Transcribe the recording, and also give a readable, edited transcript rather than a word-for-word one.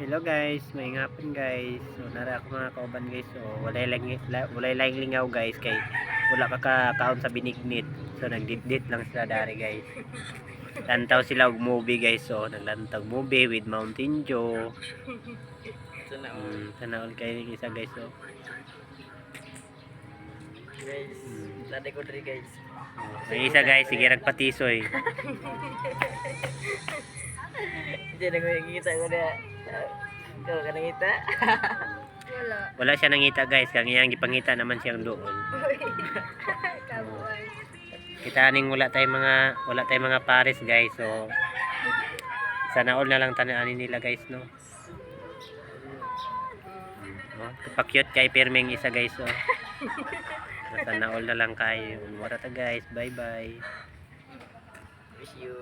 Hello guys, may ngapon guys. So nara ako mga kauban guys. So walay lang lingaw guys kay wala ka kaon sa binignit. So nagdit-dit lang sila dari guys. Lantaw sila og movie guys. So naglantaw movie with Mountain Dew. Tanaol kayo ng isa guys. So Guys, tadi ko diri guys. may isa guys, sige ragpatisoy. Hindi na ko kita ko na. Ikaw ka nangita? Wala. Wala siya nangita guys, kang iyang gipangita naman siyang doon. Kabuan. Kita ning wala tayong mga pares guys. So sana all na lang tanaanin nila guys no. Pa-cute kay Pirming isa guys oh. Sana all na lang kayo. Mura ta guys. Bye bye. Wish you.